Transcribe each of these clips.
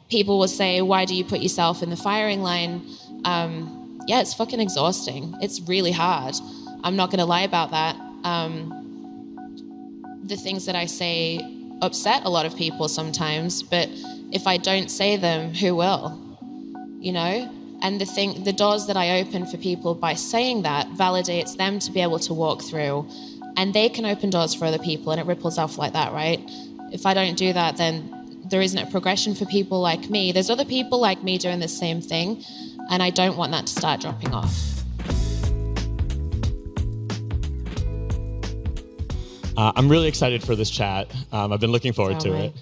people will say, why do you put yourself in the firing line? Yeah, it's fucking exhausting. It's really hard. I'm not going to lie about that. The things that I say upset a lot of people sometimes, but if I don't say them, who will? You know? And the doors that I open for people by saying that validates them to be able to walk through, and they can open doors for other people, and it ripples off like that, right? If I don't do that, then there isn't a progression for people like me. There's other people like me doing the same thing, and I don't want that to start dropping off. I'm really excited for this chat. I've been looking forward to it.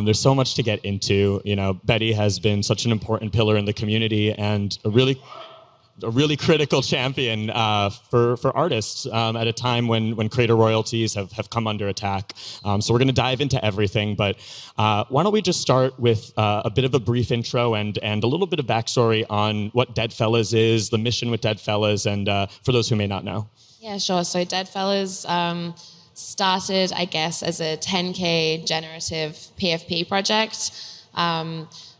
There's so much to get into. You know, Betty has been such an important pillar in the community and a really critical champion for artists at a time when creator royalties have come under attack. So we're going to dive into everything, but why don't we just start with a bit of a brief intro and a little bit of backstory on what Deadfellaz is, the mission with Deadfellaz, and for those who may not know. Yeah, sure. So Deadfellaz started, I guess, as a 10K generative PFP project.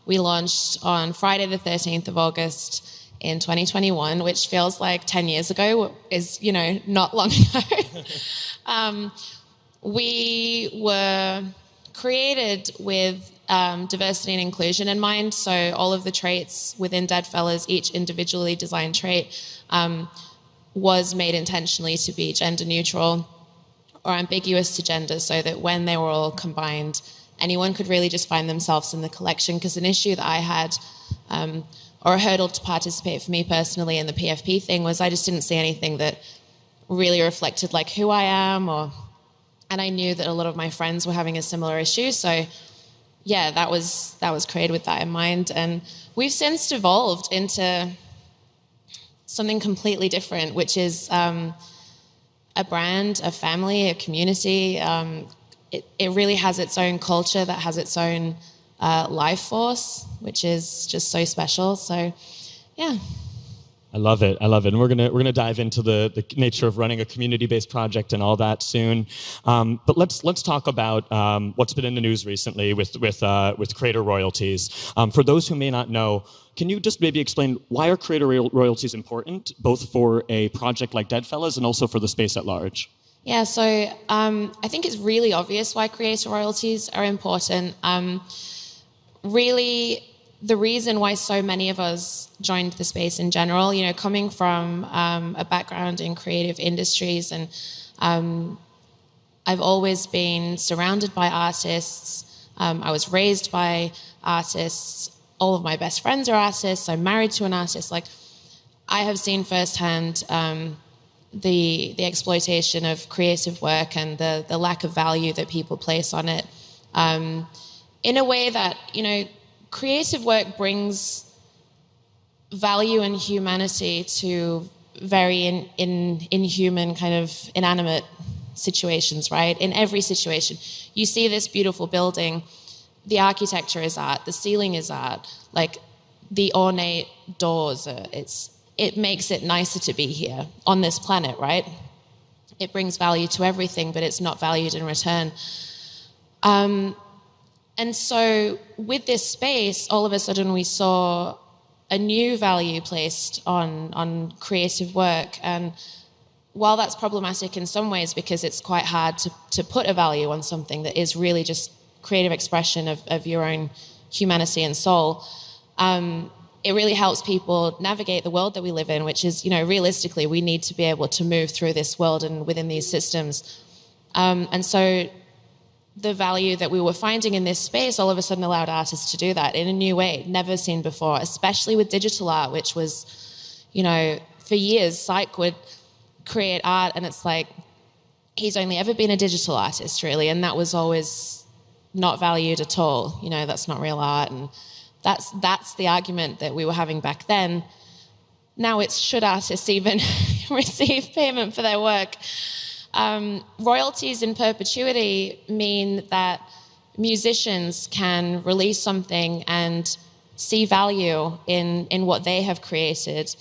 We launched on Friday the 13th of August in 2021, which feels like 10 years ago, is, you know, not long ago. We were created with diversity and inclusion in mind. So all of the traits within Deadfellaz, each individually designed trait, was made intentionally to be gender neutral or ambiguous to gender, so that when they were all combined, anyone could really just find themselves in the collection. Because an issue that I had, or a hurdle to participate for me personally in the PFP thing, was I just didn't see anything that really reflected like who I am, and I knew that a lot of my friends were having a similar issue. So yeah, that was created with that in mind. And we've since evolved into something completely different, which is a brand, a family, a community. It really has its own culture that has its own life force, which is just so special. So, yeah. I love it. And we're gonna dive into the nature of running a community-based project and all that soon. But let's talk about what's been in the news recently with creator royalties. For those who may not know, can you just maybe explain why are creator royalties important, both for a project like Deadfellaz and also for the space at large? Yeah, so I think it's really obvious why creator royalties are important. Really, the reason why so many of us joined the space in general, you know, coming from a background in creative industries, and I've always been surrounded by artists. I was raised by artists. All of my best friends are artists. I'm married to an artist. Like, I have seen firsthand the exploitation of creative work and the lack of value that people place on it, in a way that, you know, creative work brings value and humanity to very inhuman kind of inanimate situations, right? In every situation. You see this beautiful building, the architecture is art, the ceiling is art, like the ornate doors, it makes it nicer to be here on this planet, right? It brings value to everything, but it's not valued in return. And so with this space, all of a sudden we saw a new value placed on creative work. And while that's problematic in some ways, because it's quite hard to put a value on something that is really just creative expression of your own humanity and soul, it really helps people navigate the world that we live in, which is, you know, realistically, we need to be able to move through this world and within these systems. And so the value that we were finding in this space all of a sudden allowed artists to do that in a new way, never seen before, especially with digital art, which was, you know, for years, Psych would create art and it's like, he's only ever been a digital artist, really, and that was always not valued at all. You know, that's not real art, and that's the argument that we were having back then. Now it's, should artists even receive payment for their work? Royalties in perpetuity mean that musicians can release something and see value in what they have created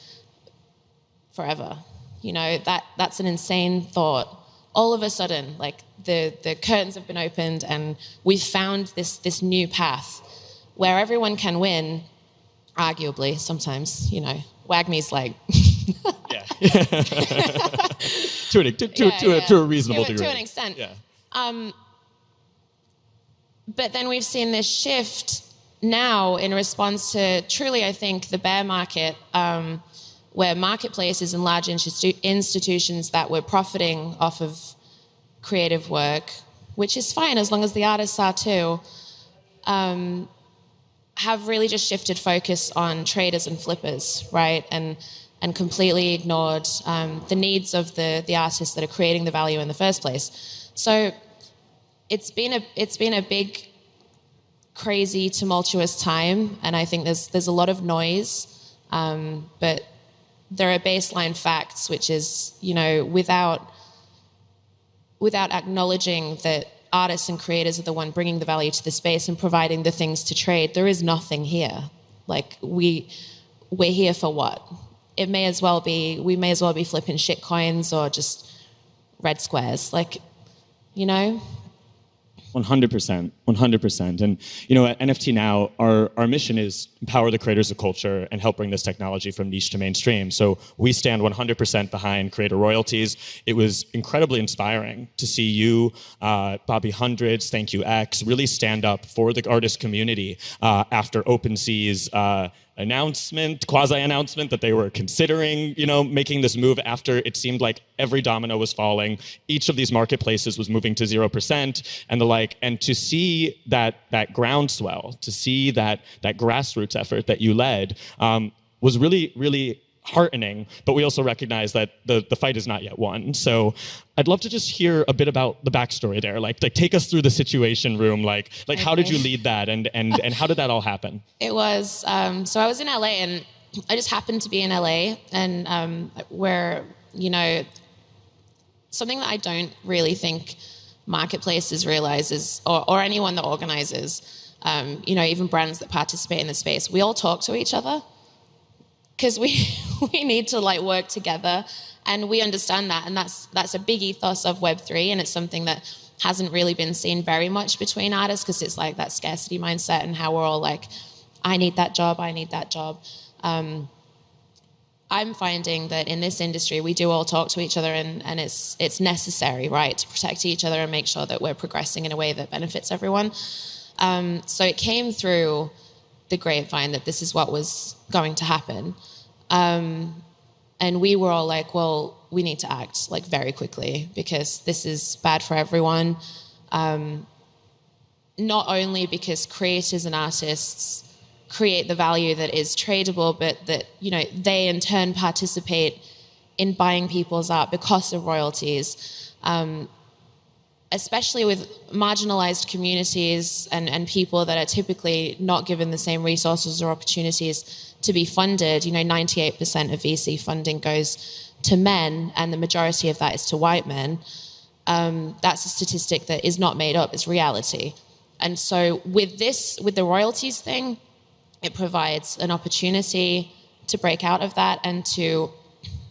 forever. You know, that's an insane thought. All of a sudden, like the curtains have been opened and we've found this new path. where everyone can win, arguably, sometimes, WAGMI's like... Yeah. to a reasonable degree. To an extent. Yeah. But then we've seen this shift now in response to truly, I think, the bear market, where marketplaces and large institutions that were profiting off of creative work, which is fine as long as the artists are too, have really just shifted focus on traders and flippers, right? And completely ignored the needs of the artists that are creating the value in the first place. So it's been a big, crazy, tumultuous time, and I think there's a lot of noise, but there are baseline facts, which is, without acknowledging that artists and creators are the one bringing the value to the space and providing the things to trade, there is nothing here. Like, we're here for what? We may as well be flipping shit coins or just red squares, 100%. And, at NFT Now, our mission is empower the creators of culture and help bring this technology from niche to mainstream. So we stand 100% behind creator royalties. It was incredibly inspiring to see you, Bobby Hundreds, Thank You X, really stand up for the artist community after OpenSea's quasi-announcement that they were considering, making this move after it seemed like every domino was falling. Each of these marketplaces was moving to 0% and the like. And to see that groundswell, to see that grassroots effort that you led was really, really heartening, but we also recognize that the fight is not yet won. So I'd love to just hear a bit about the backstory there. Like take us through the Situation Room. Like how did you lead that, and how did that all happen? It was so I was in LA, and I just happened to be in LA, and where something that I don't really think marketplaces realize is, or anyone that organizes, even brands that participate in the space, we all talk to each other. Because we need to work together, and we understand that, and that's a big ethos of Web3, and it's something that hasn't really been seen very much between artists, because it's that scarcity mindset and how we're all I need that job. I'm finding that in this industry we do all talk to each other, and it's necessary, right, to protect each other and make sure that we're progressing in a way that benefits everyone. So it came through the grapevine that this is what was going to happen. And we were all well, we need to act very quickly, because this is bad for everyone. Not only because creators and artists create the value that is tradable, but that, they in turn participate in buying people's art because of royalties. Especially with marginalized communities and people that are typically not given the same resources or opportunities to be funded. 98% of VC funding goes to men, and the majority of that is to white men. That's a statistic that is not made up, it's reality. And so with the royalties thing, it provides an opportunity to break out of that and to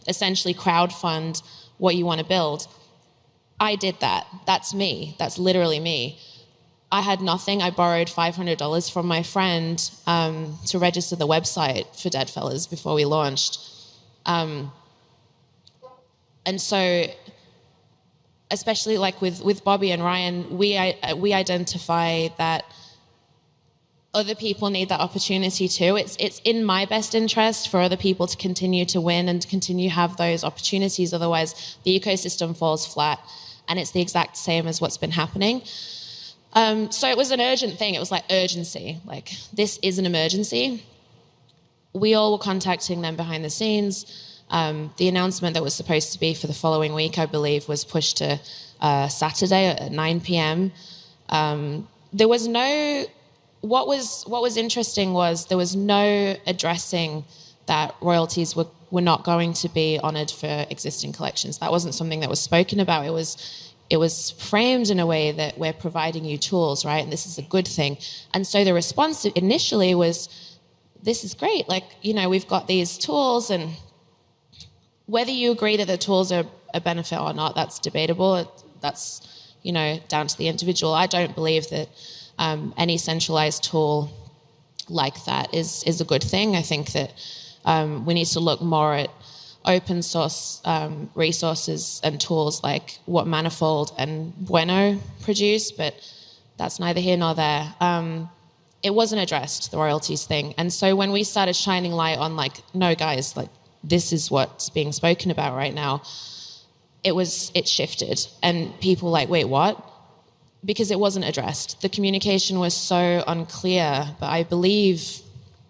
essentially crowdfund what you want to build. I did that. That's me. That's literally me. I had nothing. I borrowed $500 from my friend to register the website for Deadfellaz before we launched. And so, especially with Bobby and Ryan, we identify that other people need that opportunity too. It's in my best interest for other people to continue to win and to continue to have those opportunities. Otherwise, the ecosystem falls flat. And it's the exact same as what's been happening. So it was an urgent thing. It was urgency. This is an emergency. We all were contacting them behind the scenes. The announcement that was supposed to be for the following week, I believe, was pushed to Saturday at 9 p.m. There was no... What was interesting was there was no addressing that royalties were not going to be honored for existing collections. That wasn't something that was spoken about. It was framed in a way that we're providing you tools, right? And this is a good thing. And so the response initially was, this is great. We've got these tools, and whether you agree that the tools are a benefit or not, that's debatable. That's, down to the individual. I don't believe that any centralized tool like that is a good thing. I think that we need to look more at open source resources and tools like what Manifold and Bueno produce, but that's neither here nor there. It wasn't addressed, the royalties thing. And so when we started shining light on like, no guys, like this is what's being spoken about right now, it shifted. And people like, wait, what? Because it wasn't addressed. The communication was so unclear, but I believe,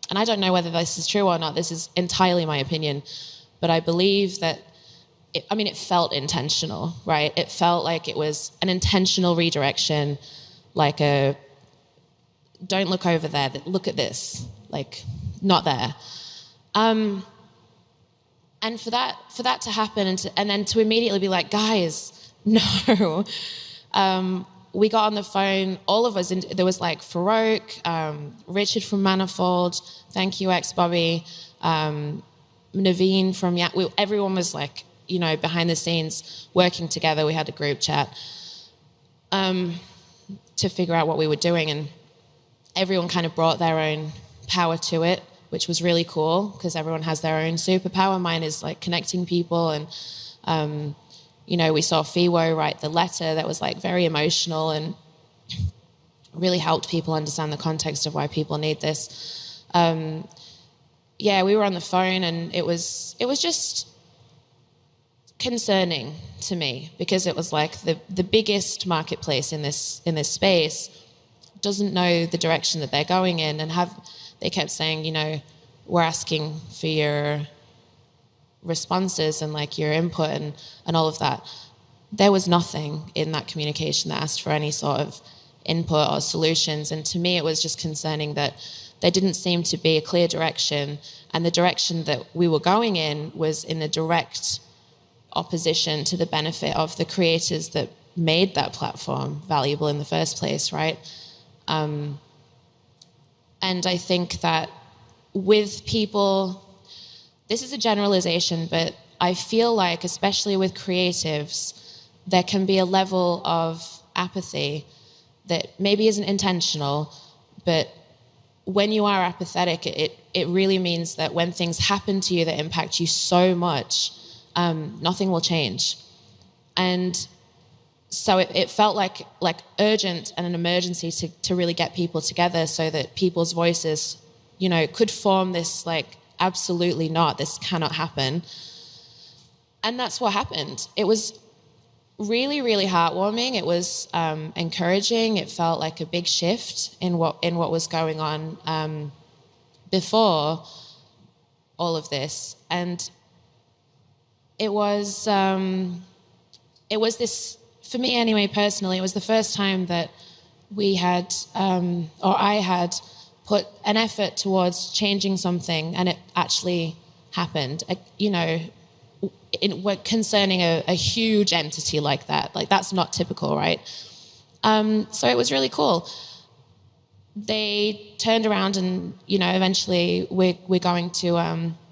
and I don't know whether this is true or not, this is entirely my opinion, but I believe that, it felt intentional, right? It felt like it was an intentional redirection, like don't look over there, look at this, like not there. And for that to happen and then to immediately be like, guys, no. We got on the phone, all of us, there was like Farouk, Richard from Manifold, thank you, ex-Bobby, Naveen from everyone was like, behind the scenes working together. We had a group chat to figure out what we were doing, and everyone kind of brought their own power to it, which was really cool because everyone has their own superpower. Mine is like connecting people, and we saw Fiwo write the letter that was like very emotional and really helped people understand the context of why people need this. We were on the phone, and it was just concerning to me because it was like the biggest marketplace in this space doesn't know the direction that they're going in, and they kept saying, we're asking for your responses and like your input and all of that. There was nothing in that communication that asked for any sort of input or solutions, and to me it was just concerning that there didn't seem to be a clear direction, and the direction that we were going in was in a direct opposition to the benefit of the creators that made that platform valuable in the first place, right? And I think that with people, this is a generalization, but I feel like, especially with creatives, there can be a level of apathy that maybe isn't intentional, but when you are apathetic, it really means that when things happen to you that impact you so much, nothing will change. And so it felt like urgent and an emergency to really get people together so that people's voices, could form this like, absolutely not, this cannot happen. And that's what happened. It was really, really heartwarming. It was encouraging. It felt like a big shift in what was going on before all of this. And it was this, for me anyway, personally, it was the first time that we had, or I had put an effort towards changing something, and it actually happened. Concerning a huge entity like that. Like, that's not typical, right? So it was really cool. They turned around and, eventually we're going to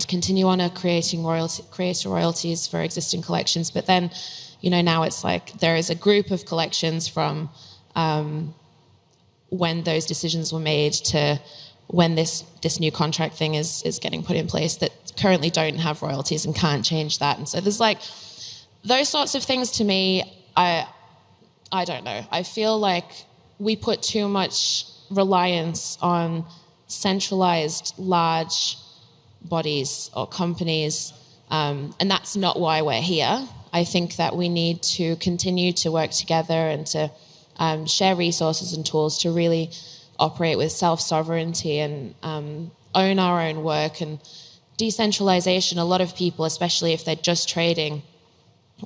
continue on creating creator royalties for existing collections. But then, now it's like there is a group of collections from when those decisions were made to when this new contract thing is getting put in place that currently don't have royalties and can't change that. And so there's like those sorts of things. To me, I don't know. I feel like we put too much reliance on centralized large bodies or companies, and that's not why we're here. I think that we need to continue to work together and to share resources and tools to really operate with self-sovereignty and own our own work. And decentralization, a lot of people, especially if they're just trading,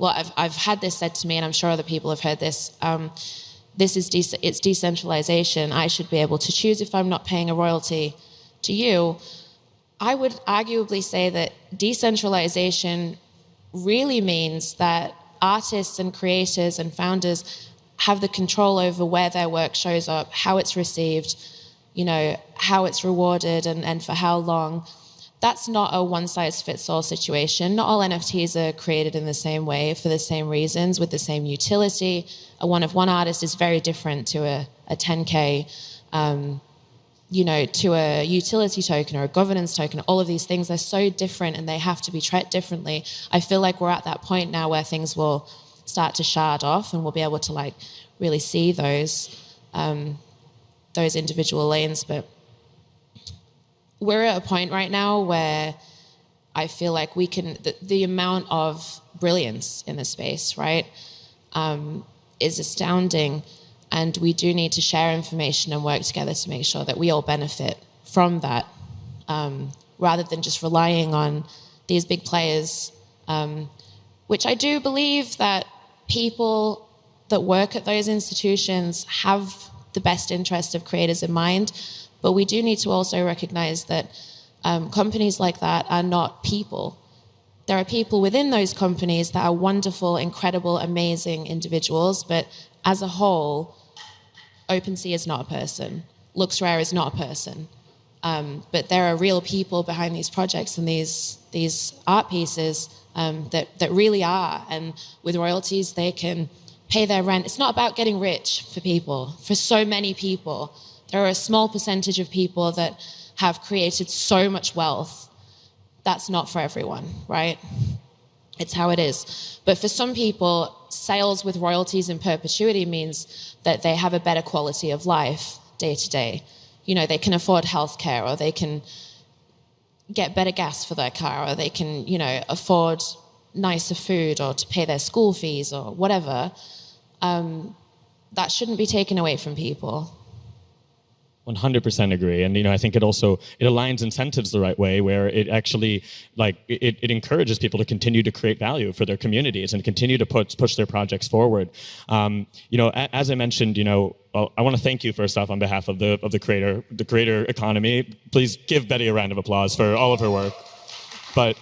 I've had this said to me, and I'm sure other people have heard this, it's decentralization. I should be able to choose if I'm not paying a royalty to you. I would arguably say that decentralization really means that artists and creators and founders have the control over where their work shows up, how it's received, how it's rewarded and for how long. That's not a one-size-fits-all situation. Not all NFTs are created in the same way for the same reasons, with the same utility. A one-of-one artist is very different to a 10K to a utility token or a governance token, all of these things, they're so different and they have to be treated differently. I feel like we're at that point now where things will start to shard off and we'll be able to like really see those individual lanes. But we're at a point right now where I feel like we can, the amount of brilliance in the space, right, is astounding. And we do need to share information and work together to make sure that we all benefit from that, rather than just relying on these big players, which I do believe that people that work at those institutions have the best interest of creators in mind. But we do need to also recognize that companies like that are not people. There are people within those companies that are wonderful, incredible, amazing individuals, but as a whole, OpenSea is not a person. LooksRare is not a person. But there are real people behind these projects and these art pieces that really are. And with royalties, they can pay their rent. It's not about getting rich for people. For so many people, there are a small percentage of people that have created so much wealth. That's not for everyone, right? It's how it is. But for some people, sales with royalties in perpetuity means that they have a better quality of life day to day. They can afford healthcare, or they can get better gas for their car, or they can, afford nicer food, or to pay their school fees, or whatever. That shouldn't be taken away from people. 100% agree. And, I think it aligns incentives the right way, where it actually, it encourages people to continue to create value for their communities and continue to push their projects forward. As I mentioned, I want to thank you first off on behalf of the creator economy. Please give Betty a round of applause for all of her work. But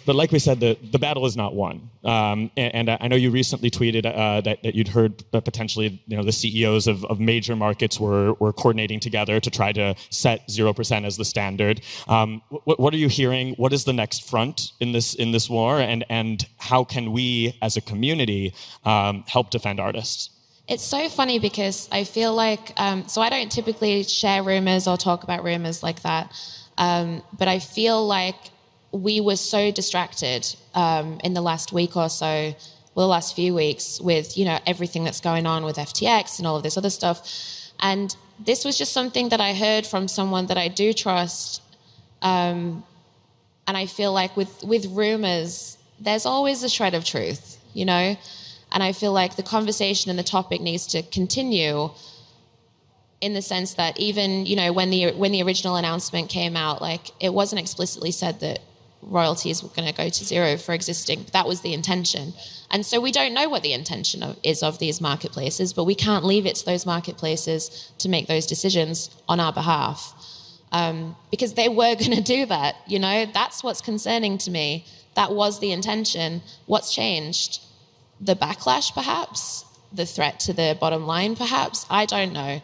like we said, the battle is not won. And I know you recently tweeted that you'd heard that potentially the CEOs of major markets were coordinating together to try to set 0% as the standard. What are you hearing? What is the next front in this war? And how can we as a community help defend artists? It's so funny because I feel like, so I don't typically share rumors or talk about rumors like that. But I feel like we were so distracted in the last week or so, the last few weeks, with everything that's going on with FTX and all of this other stuff. And this was just something that I heard from someone that I do trust. And I feel like with rumors, there's always a shred of truth, And I feel like the conversation and the topic needs to continue, in the sense that even when the original announcement came out, it wasn't explicitly said that royalties were going to go to zero for existing. That was the intention. And so we don't know what the intention is of these marketplaces, but we can't leave it to those marketplaces to make those decisions on our behalf, because they were going to do that. That's what's concerning to me. That was the intention. What's changed? The backlash, perhaps? The threat to the bottom line, perhaps? I don't know.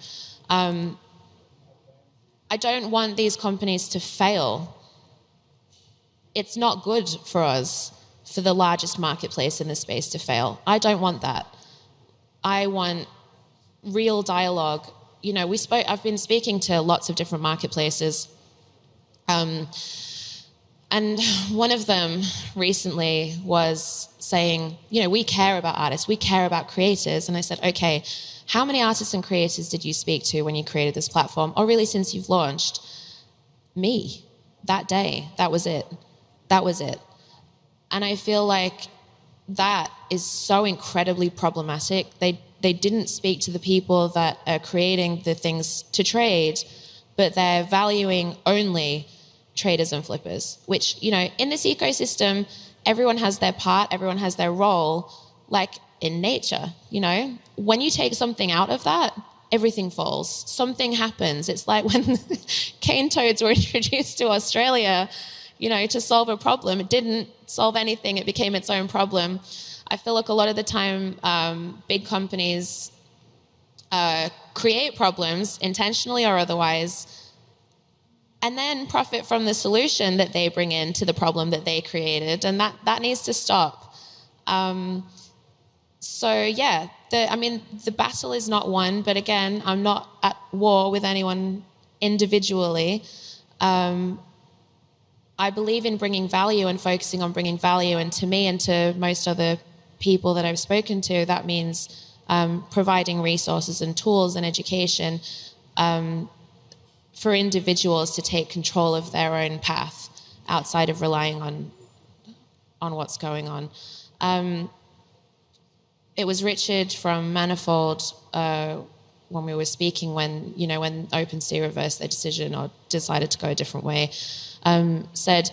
I don't want these companies to fail. It's not good for us, for the largest marketplace in the space to fail. I don't want that. I want real dialogue. I've been speaking to lots of different marketplaces. And one of them recently was saying, we care about artists, we care about creators. And I said, okay, how many artists and creators did you speak to when you created this platform? Or really since you've launched? Me. That day. That was it. And I feel like that is so incredibly problematic. They didn't speak to the people that are creating the things to trade, but they're valuing only traders and flippers, which, in this ecosystem, everyone has their part, everyone has their role, like in nature, When you take something out of that, everything falls. Something happens. It's like when cane toads were introduced to Australia, to solve a problem. It didn't solve anything. It became its own problem. I feel like a lot of the time, big companies create problems, intentionally or otherwise, and then profit from the solution that they bring in to the problem that they created. And that needs to stop. So, yeah, the battle is not won, but again, I'm not at war with anyone individually. I believe in bringing value and focusing on bringing value, and to me and to most other people that I've spoken to, that means providing resources and tools and education for individuals to take control of their own path outside of relying on what's going on. It was Richard from Manifold when we were speaking when OpenSea reversed their decision or decided to go a different way, said,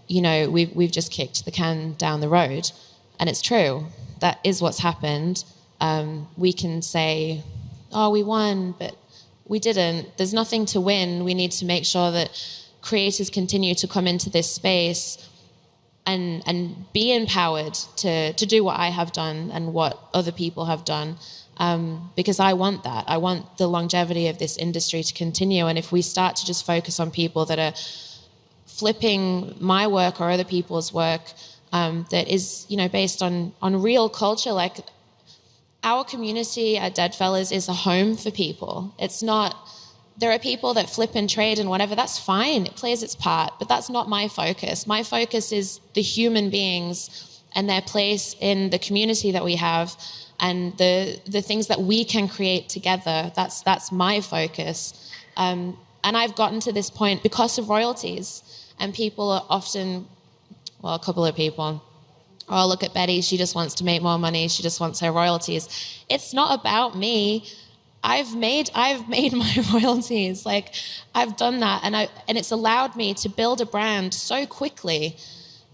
we've just kicked the can down the road. And it's true. That is what's happened. We can say, oh, we won, but we didn't. There's nothing to win. We need to make sure that creators continue to come into this space and be empowered to do what I have done and what other people have done, because I want that. I want the longevity of this industry to continue. And if we start to just focus on people that are flipping my work or other people's work that is, based on real culture, like our community at Deadfellaz is a home for people. It's not... There are people that flip and trade and whatever, that's fine. It plays its part, but that's not my focus. My focus is the human beings and their place in the community that we have and the things that we can create together. That's my focus. And I've gotten to this point because of royalties. And people are often, a couple of people, oh, look at Betty, she just wants to make more money, she just wants her royalties. It's not about me. I've made my royalties. Like, I've done that, and it's allowed me to build a brand so quickly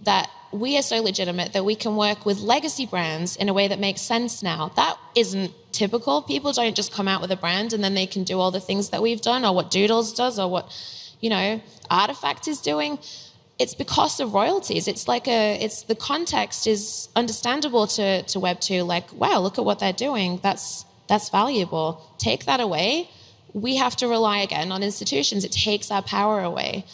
that we are so legitimate that we can work with legacy brands in a way that makes sense now. That isn't typical. People don't just come out with a brand and then they can do all the things that we've done or what Doodles does or what, Artifact is doing. It's because of royalties. It's the context is understandable to Web2. Like, wow, look at what they're doing. That's valuable. Take that away. We have to rely again on institutions. It takes our power away,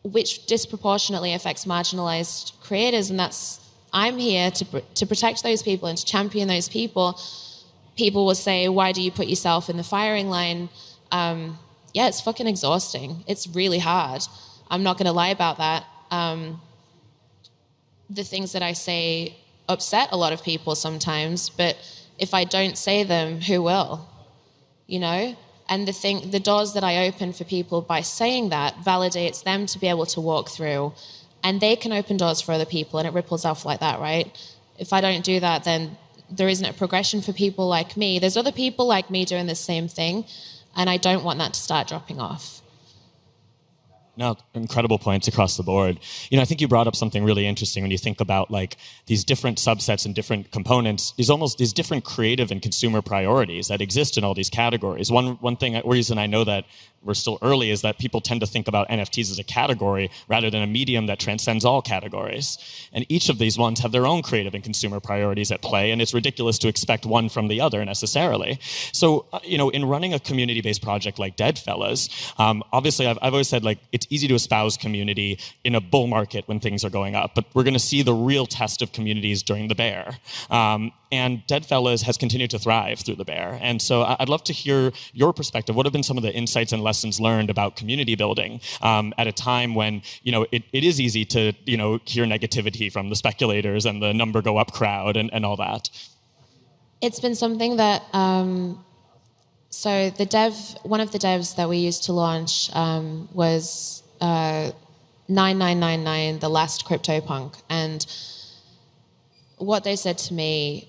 which disproportionately affects marginalized creators. And I'm here to protect those people and to champion those people. People will say, why do you put yourself in the firing line? Yeah, it's fucking exhausting. It's really hard. I'm not going to lie about that. The things that I say upset a lot of people sometimes, but if I don't say them, who will? And the doors that I open for people by saying that validates them to be able to walk through, and they can open doors for other people, and it ripples off like that, right? If I don't do that, then there isn't a progression for people like me. There's other people like me doing the same thing, and I don't want that to start dropping off. No, incredible points across the board. I think you brought up something really interesting when you think about like these different subsets and different components, these different creative and consumer priorities that exist in all these categories. One reason I know that we're still early is that people tend to think about NFTs as a category rather than a medium that transcends all categories. And each of these ones have their own creative and consumer priorities at play, and it's ridiculous to expect one from the other necessarily. So, in running a community-based project like Deadfellaz, obviously I've always said like it's easy to espouse community in a bull market when things are going up, but we're going to see the real test of communities during the bear. And Deadfellaz has continued to thrive through the bear. And so I'd love to hear your perspective. What have been some of the insights and lessons learned about community building at a time when, it is easy to, hear negativity from the speculators and the number go up crowd and all that? It's been something that, so one of the devs that we used to launch was 9999, the last CryptoPunk. And what they said to me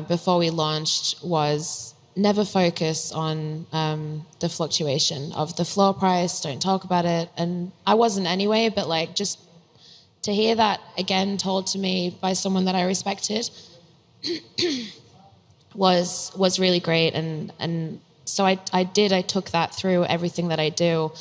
before we launched was never focus on the fluctuation of the floor price. Don't talk about it. And I wasn't anyway, but like just to hear that again told to me by someone that I respected was really great. And so I took that through everything that I do.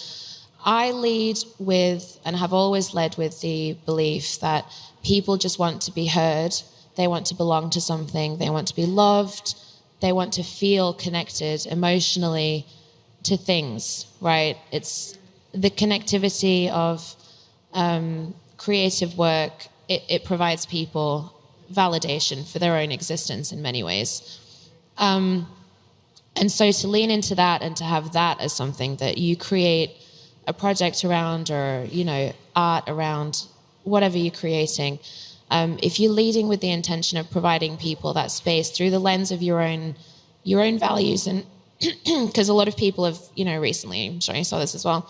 I lead with and have always led with the belief that people just want to be heard. They want to belong to something. They want to be loved. They want to feel connected emotionally to things, right? It's the connectivity of creative work. It provides people validation for their own existence in many ways. And so to lean into that and to have that as something that you create a project around, or, art around, whatever you're creating, if you're leading with the intention of providing people that space through the lens of your own values, and because a lot of people have, recently, I'm sure you saw this as well,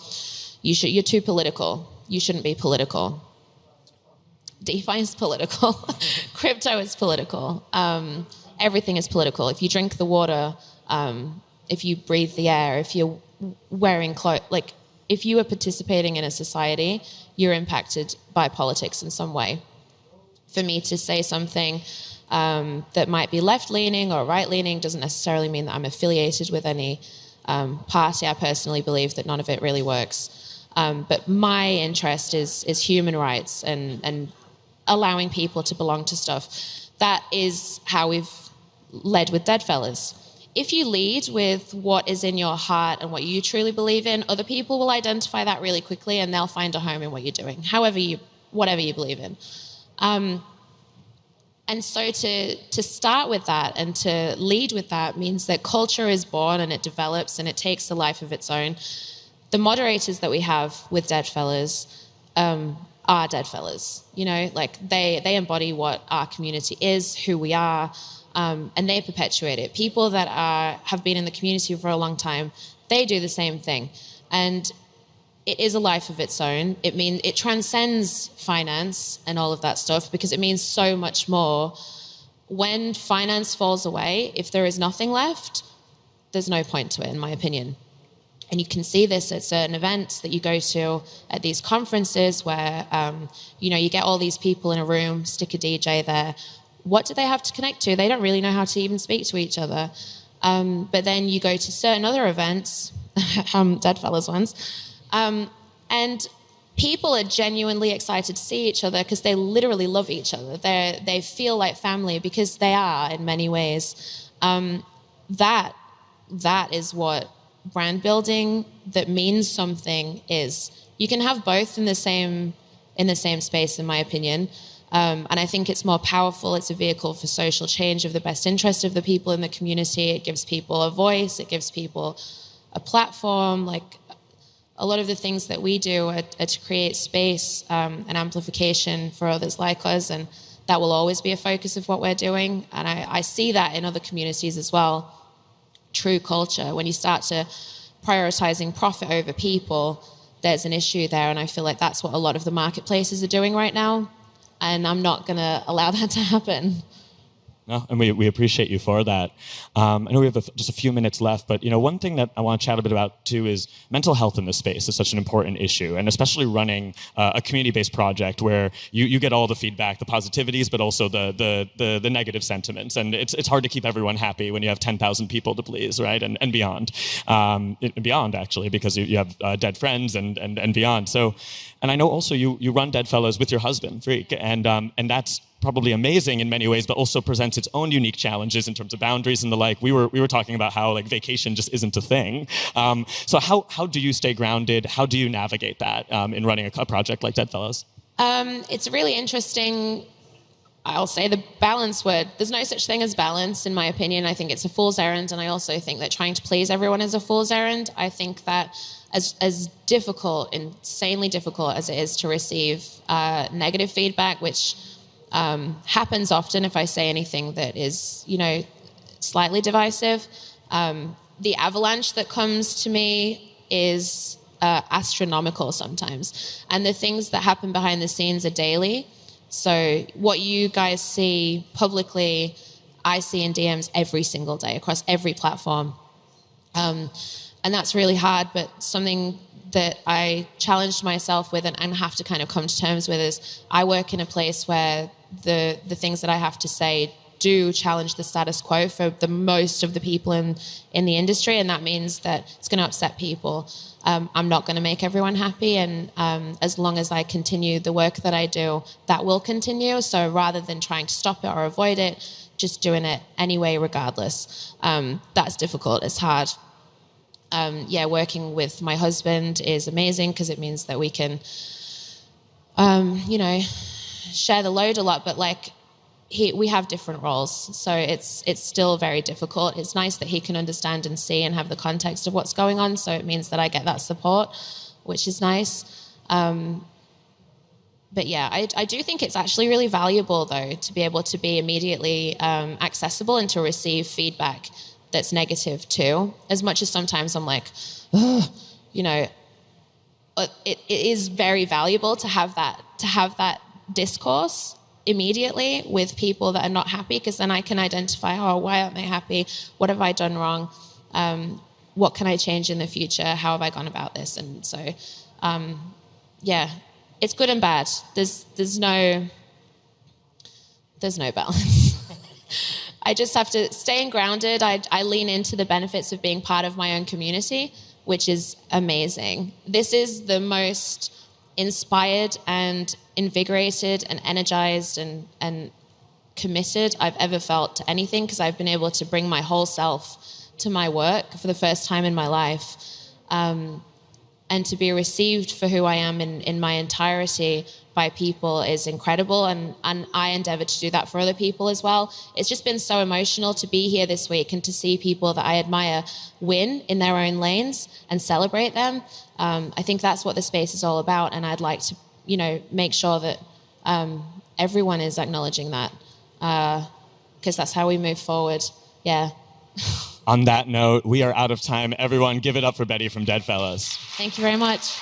you're too political. You shouldn't be political. DeFi is political. Crypto is political. Everything is political. If you drink the water, if you breathe the air, if you're wearing clothes, if you are participating in a society, you're impacted by politics in some way. For me to say something that might be left-leaning or right-leaning doesn't necessarily mean that I'm affiliated with any party. I personally believe that none of it really works. But my interest is human rights and allowing people to belong to stuff. That is how we've led with Deadfellaz. If you lead with what is in your heart and what you truly believe in, other people will identify that really quickly, and they'll find a home in what you're doing, whatever you believe in. And so to start with that and to lead with that means that culture is born and it develops and it takes a life of its own. The moderators that we have with Deadfellaz are Deadfellaz. They embody what our community is, who we are, and they perpetuate it. People that have been in the community for a long time, they do the same thing. And it is a life of its own. It transcends finance and all of that stuff, because it means so much more. When finance falls away, if there is nothing left, there's no point to it, in my opinion. And you can see this at certain events that you go to, at these conferences where, you get all these people in a room, stick a DJ there. What do they have to connect to? They don't really know how to even speak to each other. But then you go to certain other events, Deadfellaz ones, and people are genuinely excited to see each other because they literally love each other. They feel like family because they are in many ways. That is what brand building that means something is. You can have both in the same space, in my opinion. And I think it's more powerful. It's a vehicle for social change of the best interest of the people in the community. It gives people a voice. It gives people a platform. A lot of the things that we do are to create space and amplification for others like us, and that will always be a focus of what we're doing. And I see that in other communities as well. True culture, when you start to prioritizing profit over people, there's an issue there, and I feel like that's what a lot of the marketplaces are doing right now, and I'm not going to allow that to happen. No, and we appreciate you for that. I know we have just a few minutes left, but one thing that I want to chat a bit about too is mental health in this space is such an important issue, and especially running a community-based project where you get all the feedback, the positivities, but also the negative sentiments, and it's hard to keep everyone happy when you have 10,000 people to please, right, and beyond, beyond actually, because you have dead friends and beyond. So, and I know also you run Deadfellaz with your husband, Freak, and that's probably amazing in many ways, but also presents its own unique challenges in terms of boundaries and the like. We were talking about how vacation just isn't a thing. So how do you stay grounded? How do you navigate that in running a project like Deadfellaz? It's really interesting. I'll say the balance word. There's no such thing as balance, in my opinion. I think it's a fool's errand, and I also think that trying to please everyone is a fool's errand. I think that as difficult, insanely difficult as it is to receive negative feedback, which happens often if I say anything that is, slightly divisive. The avalanche that comes to me is astronomical sometimes. And the things that happen behind the scenes are daily. So what you guys see publicly, I see in DMs every single day across every platform. And that's really hard, but something that I challenged myself with and have to kind of come to terms with is I work in a place where the things that I have to say do challenge the status quo for the most of the people in the industry, and that means that it's going to upset people. I'm not going to make everyone happy, and as long as I continue the work that I do, that will continue. So rather than trying to stop it or avoid it, just doing it anyway regardless. That's difficult. It's hard. Working with my husband is amazing because it means that we can, share the load a lot. But we have different roles, so it's still very difficult. It's nice that he can understand and see and have the context of what's going on, so it means that I get that support, which is nice. But yeah, I do think it's actually really valuable, though, to be able to be immediately accessible and to receive feedback that's negative too. As much as sometimes I'm like, it is very valuable to have that discourse immediately with people that are not happy, because then I can identify, why aren't they happy? What have I done wrong? What can I change in the future? How have I gone about this? And so, it's good and bad. There's no balance. I just have to stay grounded. I lean into the benefits of being part of my own community, which is amazing. This is the most inspired and invigorated and energized and committed I've ever felt to anything, because I've been able to bring my whole self to my work for the first time in my life, and to be received for who I am in my entirety by people is incredible, and I endeavor to do that for other people as well. It's just been so emotional to be here this week and to see people that I admire win in their own lanes and celebrate them. I think that's what the space is all about, and I'd like to, make sure that everyone is acknowledging that, because that's how we move forward. Yeah. On that note, we are out of time. Everyone, give it up for Betty from Deadfellaz. Thank you very much.